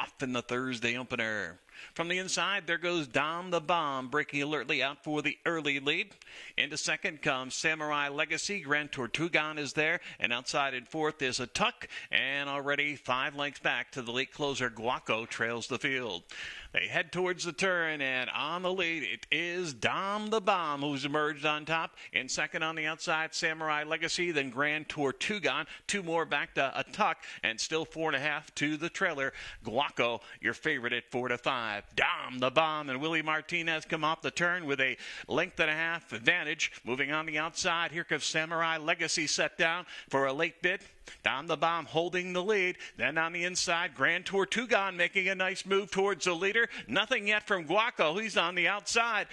off in the Thursday opener. From the inside, there goes Dom the Bomb, breaking alertly out for the early lead. Into second comes Samurai Legacy. Grand Tortugan is there. And outside in fourth is a Tuck. And already 5 lengths back to the late closer, Guaco trails the field. They head towards the turn, and on the lead, it is Dom the Bomb who's emerged on top. In second on the outside, Samurai Legacy, then Grand Tortugan. 2 more back to a Tuck, and still 4.5 to the trailer. Guaco, your favorite at 4 to 5. Dom the Bomb and Willie Martinez come off the turn with a 1.5 advantage. Moving on the outside, here comes Samurai Legacy set down for a late bid. Dom the Bomb holding the lead. Then on the inside, Grand Tortugan making a nice move towards the leader. Nothing yet from Guaco. He's on the outside.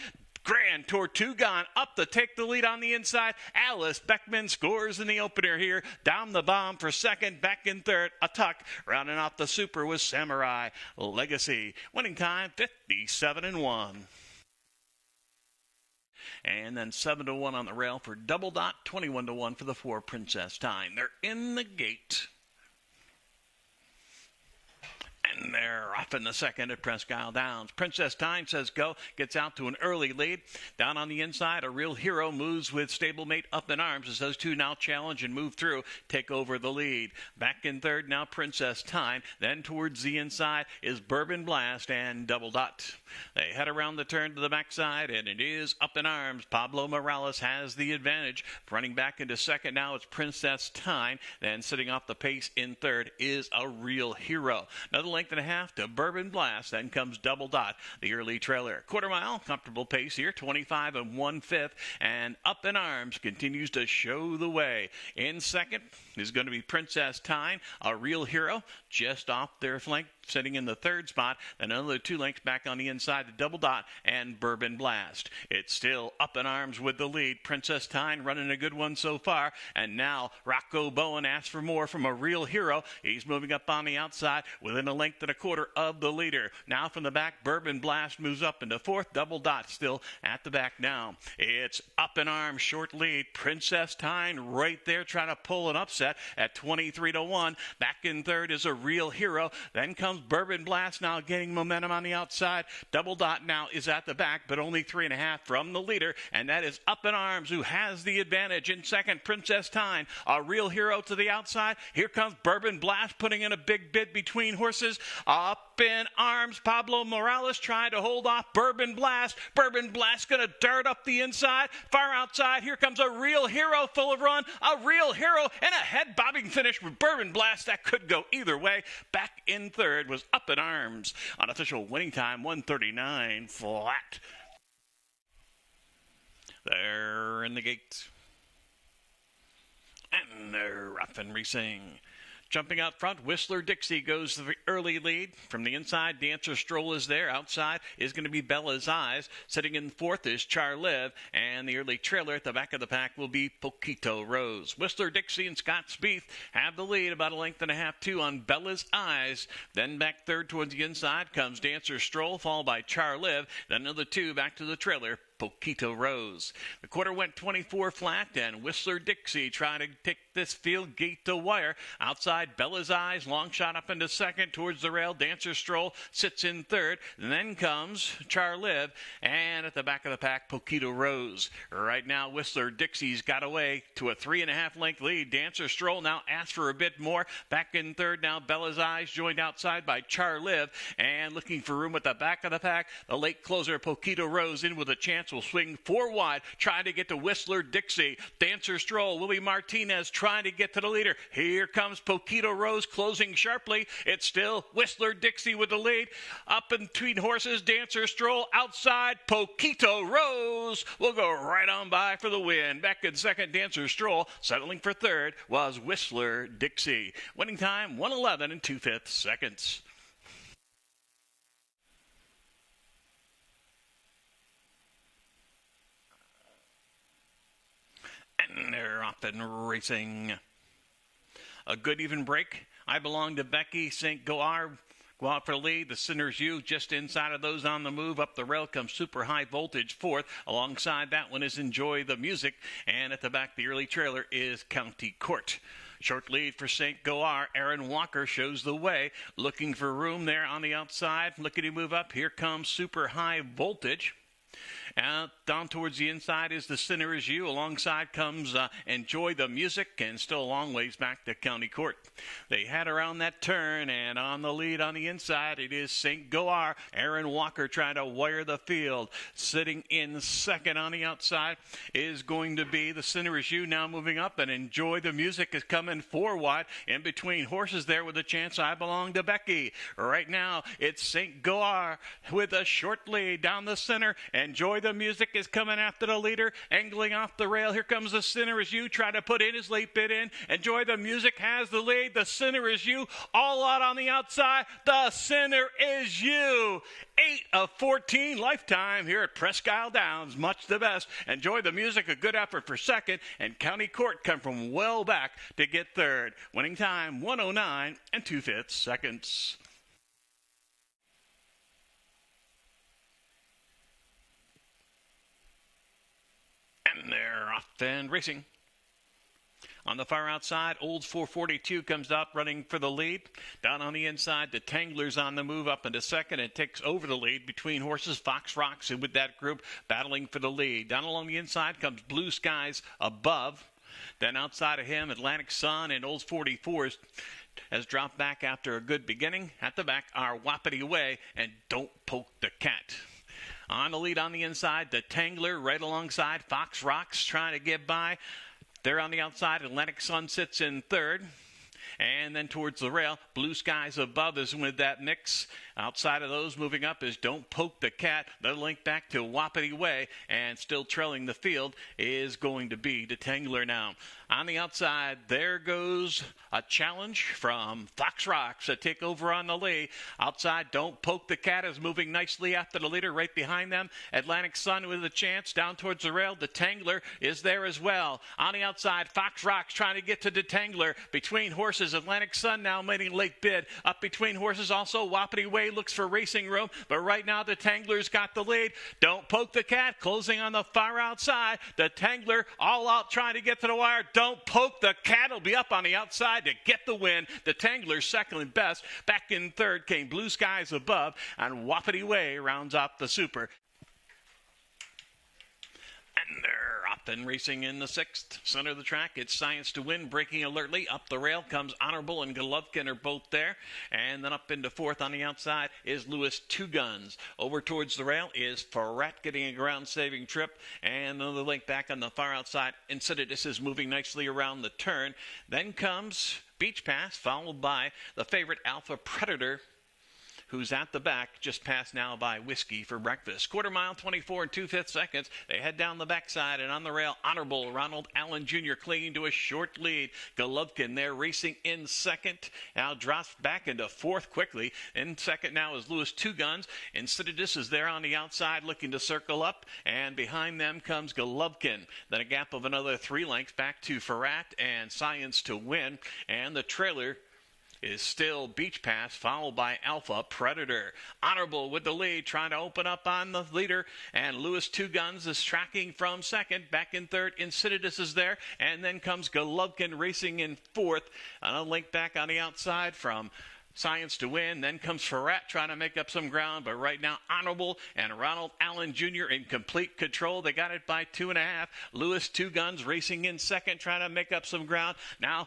Grand Tortugan up to take the lead on the inside. Alice Beckman scores in the opener here. Dom the Bomb for second. Back in third, a Tuck. Rounding off the super was Samurai Legacy. Winning time, 57-1. And then 7-1 on the rail for Double Dot, 21-1 for the 4 Princess Time. They're in the gate. And they're off in the second at Presque Isle Downs. Princess Time says go, gets out to an early lead. Down on the inside, A Real Hero moves with stablemate Up in Arms as those two now challenge and move through, take over the lead. Back in third now, Princess Time. Then towards the inside is Bourbon Blast and Double Dot. They head around the turn to the backside, and it is Up in Arms. Pablo Morales has the advantage. Running back into second now, it's Princess Time. Then sitting off the pace in third is A Real Hero. Another 1.5 to Bourbon Blast. Then comes Double Dot, the early trailer. Quarter mile, comfortable pace here, 25 1/5. And Up in Arms continues to show the way. In second is going to be Princess Time, A Real Hero, just off their flank, sitting in the third spot. Then another 2 lengths back on the inside to Double Dot and Bourbon Blast. It's still Up in Arms with the lead. Princess Time running a good one so far. And now Rocco Bowen asks for more from A Real Hero. He's moving up on the outside within 1.25 of the leader. Now from the back, Bourbon Blast moves up into fourth. Double Dot still at the back now. It's Up in Arms, short lead. Princess Time right there trying to pull an upset at 23-1. Back in third is A Real Hero. Then comes Bourbon Blast now gaining momentum on the outside. Double Dot now is at the back, but only 3.5 from the leader, and that is Up in Arms who has the advantage. In second, Princess Time, A Real Hero to the outside. Here comes Bourbon Blast putting in a big bid between horses. Up in Arms, Pablo Morales trying to hold off Bourbon Blast. Bourbon Blast going to dart up the inside. Far outside, here comes A Real Hero full of run. A Real Hero and a head bobbing finish with Bourbon Blast. That could go either way. Back in third was Up in Arms. Unofficial winning time, 1:39 flat. They're in the gate. And they're off and racing. Jumping out front, Whistler Dixie goes to the early lead. From the inside, Dancer Stroll is there. Outside is going to be Bella's Eyes. Sitting in fourth is Charliv. And the early trailer at the back of the pack will be Poquito Rose. Whistler Dixie and Scott Spieth have the lead, about 1.5 2 on Bella's Eyes. Then back third towards the inside comes Dancer Stroll, followed by Charliv. Then another 2 back to the trailer, Poquito Rose. The quarter went 24 flat, and Whistler Dixie trying to take this field gate to wire. Outside, Bella's Eyes, long shot up into second towards the rail. Dancer Stroll sits in third. And then comes Charliv, and at the back of the pack, Poquito Rose. Right now, Whistler Dixie's got away to a 3.5 length lead. Dancer Stroll now asks for a bit more. Back in third now, Bella's Eyes joined outside by Charliv, and looking for room at the back of the pack, the late closer Poquito Rose in with a chance will swing 4 wide, trying to get to Whistler Dixie. Dancer Stroll, Willie Martinez trying to get to the leader. Here comes Poquito Rose closing sharply. It's still Whistler Dixie with the lead. Up in between horses, Dancer Stroll outside. Poquito Rose will go right on by for the win. Back in second, Dancer Stroll. Settling for third was Whistler Dixie. Winning time, 1:11 2/5 seconds. And they're off and racing. A good even break. I Belong to Becky St. Goar. Go out for the lead. The Sinner's You just inside of those on the move. Up the rail comes Super High Voltage fourth. Alongside that one is Enjoy the Music. And at the back, the early trailer is County Court. Short lead for St. Goar. Aaron Walker shows the way, looking for room there on the outside. Looking to move up. Here comes Super High Voltage. Down towards the inside is The Sinner Is You. Alongside comes Enjoy the Music, and still a long ways back to County Court. They head around that turn, and on the lead on the inside, it is St. Goar. Aaron Walker trying to wire the field. Sitting in second on the outside is going to be The Sinner Is You. Now moving up, and Enjoy the Music is coming 4 wide. In between horses there with a chance, I Belong to Becky. Right now, it's St. Goar with a short lead down the center. Enjoy the Music is coming after the leader, angling off the rail. Here comes The Sinner Is You, trying to put in his late bid in. Enjoy the Music has the lead. The Sinner Is You, all out on the outside. The Sinner Is You. 8 of 14 lifetime here at Presque Isle Downs. Much the best. Enjoy the Music, a good effort for second, and County Court come from well back to get third. Winning time 109 and 2/5 seconds. And they're off and racing. On the far outside, Olds 442 comes out running for the lead. Down on the inside, the Tanglers on the move up into second and takes over the lead between horses. Fox Rocks with that group battling for the lead. Down along the inside comes Blue Skies Above. Then outside of him, Atlantic Sun and Olds 44 has dropped back after a good beginning. At the back are Wapiti Way and Don't Poke the Cat. On the lead on the inside, the Tangler right alongside Fox Rocks trying to get by. There on the outside, Atlantic Sun sits in third. And then towards the rail, Blue Skies Above is with that mix. Outside of those, moving up is Don't Poke the Cat. The link back to Wapiti Way, and still trailing the field is going to be the Tangler now. On the outside, there goes a challenge from Fox Rocks to take over on the lead. Outside, Don't Poke the Cat is moving nicely after the leader. Right behind them, Atlantic Sun with a chance. Down towards the rail, the Tangler is there as well. On the outside, Fox Rocks trying to get to the Tangler. Between horses, Atlantic Sun now making late bid. Up between horses also, Wapiti Way looks for racing room. But right now, the Tangler's got the lead. Don't Poke the Cat closing on the far outside. The Tangler all out trying to get to the wire. Don't Poke the Cat will be up on the outside to get the win. The Tangler second and best. Back in third came Blue Skies Above, and Wapiti Way rounds off the super. And they're up and racing in the sixth. Center of the track, it's Science to Win, breaking alertly. Up the rail comes Honorable and Golovkin are both there. And then up into fourth on the outside is Lewis Two Guns. Over towards the rail is Ferrat getting a ground-saving trip. And another link back on the far outside. Insidious is moving nicely around the turn. Then comes Beach Pass, followed by the favorite Alpha Predator, who's at the back, just passed now by Whiskey for Breakfast. Quarter mile, 24 and 2/5 seconds. They head down the backside, and on the rail, Honorable Ronald Allen Jr. clinging to a short lead. Golovkin there racing in second. Now drops back into fourth quickly. In second now is Lewis Two Guns. Insidious is there on the outside looking to circle up, and behind them comes Golovkin. Then a gap of another 3 lengths back to Ferrat and Science to Win, and the trailer is still Beach Pass, followed by Alpha Predator. Honorable with the lead, trying to open up on the leader, and Lewis Two Guns is tracking from second. Back in third, Insidious is there, and then comes Golovkin racing in fourth. A link back on the outside from Science to Win. Then comes Ferrat trying to make up some ground, but right now Honorable and Ronald Allen Jr. in complete control. They got it by 2.5. Lewis Two Guns racing in second, trying to make up some ground. Now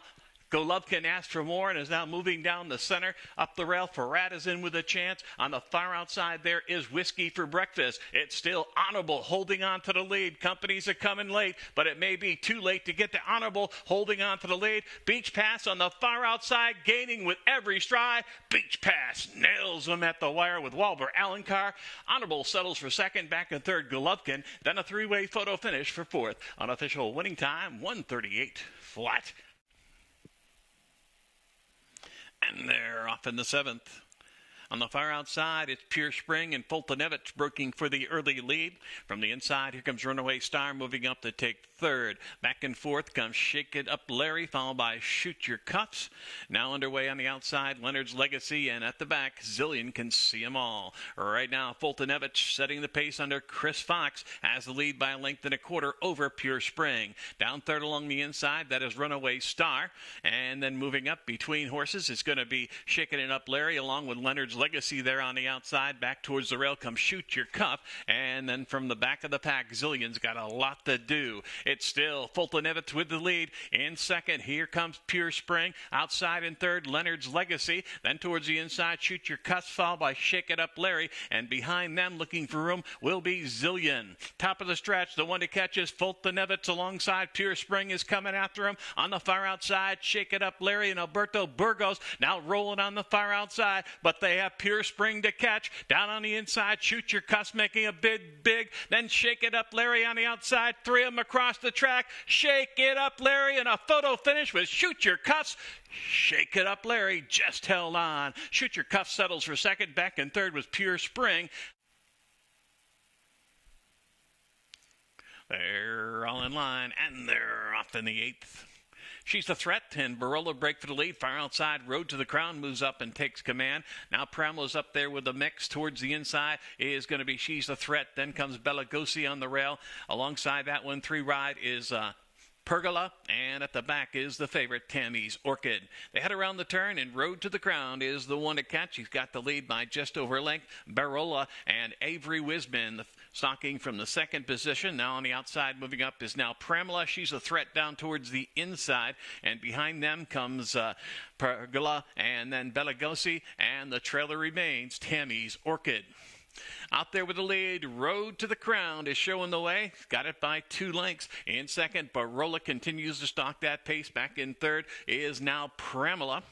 Golovkin asked for more and is now moving down the center. Up the rail, Ferrat is in with a chance. On the far outside there is Whiskey for Breakfast. It's still Honorable holding on to the lead. Companies are coming late, but it may be too late to get to Honorable holding on to the lead. Beach Pass on the far outside, gaining with every stride. Beach Pass nails him at the wire with Walber Alencar. Honorable settles for second, back in third, Golovkin. Then a 3-way photo finish for fourth. Unofficial winning time, 1:38 flat. And they're off in the seventh. On the far outside, it's Pure Spring and Fultonevich breaking for the early lead. From the inside, here comes Runaway Star moving up to take third. Back and forth comes Shake It Up Larry, followed by Shoot Your Cuffs. Now underway on the outside, Leonard's Legacy, and at the back, Zillion Can See 'Em All. Right now, Fultonevich setting the pace under Chris Fox has the lead by a length and a quarter over Pure Spring. Down third along the inside, that is Runaway Star. And then moving up between horses, it's going to be Shaking It Up Larry along with Leonard's Legacy there on the outside. Back towards the rail comes Shoot Your Cuff. And then from the back of the pack, Zillion's got a lot to do. It's still Fultonevich with the lead. In second, here comes Pure Spring. Outside in third, Leonard's Legacy. Then towards the inside, Shoot Your Cuff, followed by Shake It Up Larry. And behind them, looking for room, will be Zillion. Top of the stretch, the one to catch is Fultonevich alongside Pure Spring is coming after him. On the far outside, Shake It Up Larry and Alberto Burgos now rolling on the far outside, but they have Pure Spring to catch. Down on the inside, Shoot Your Cuss making a big, then Shake It Up Larry on the outside. Three of them across the track. Shake It Up Larry and a photo finish with Shoot Your Cuss. Shake It Up Larry just held on. Shoot Your Cuff settles for second. Back in third was Pure Spring. They're all in line, and they're off in the eighth. She's the Threat, and Barola break for the lead. Far outside, Road to the Crown moves up and takes command. Now Pramela's up there with the mix. Towards the inside is going to be She's the Threat. Then comes Belagosi on the rail. Alongside that one, three ride is Pergola, and at the back is the favorite, Tammy's Orchid. They head around the turn, and Road to the Crown is the one to catch. He's got the lead by just over length. Barola and Avery Wisman stalking from the second position. Now on the outside, moving up is now Pramela. She's a threat down towards the inside, and behind them comes Pergola, and then Belagosi, and the trailer remains Tammy's Orchid. Out there with the lead, Road to the Crown is showing the way. Got it by 2 lengths. In second, Barola continues to stalk that pace. Back in third is now Pramela.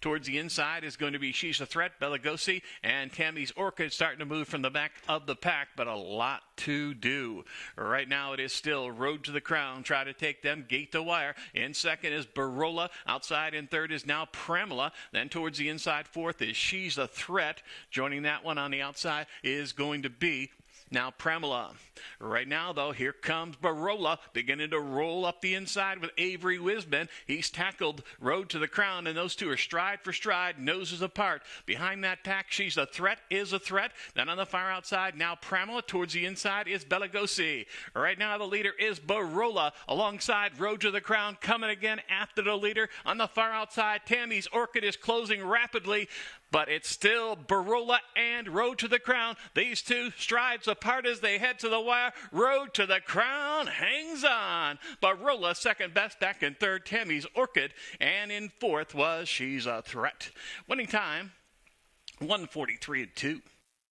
Towards the inside is going to be She's a Threat, Belagosi, and Tammy's Orchid starting to move from the back of the pack, but a lot to do. Right now it is still Road to the Crown. Try to take them gate to wire. In second is Barola. Outside in third is now Pramela. Then towards the inside fourth is She's a Threat. Joining that one on the outside is going to be now Pramela. Right now, though, here comes Barola beginning to roll up the inside with Avery Wisman. He's tackled Road to the Crown, and those two are stride for stride, noses apart. Behind that pack, She's a Threat is a threat. Then on the far outside, now Pramela. Towards the inside is Belagosi. Right now, the leader is Barola alongside Road to the Crown. Coming again after the leader. On the far outside, Tammy's Orchid is closing rapidly, but it's still Barola and Road to the Crown. These two strides apart as they head to the wire. Road to the Crown hangs on. Barola second best. Back in third, Tammy's Orchid. And in fourth was She's a Threat. Winning time, 1:43.2.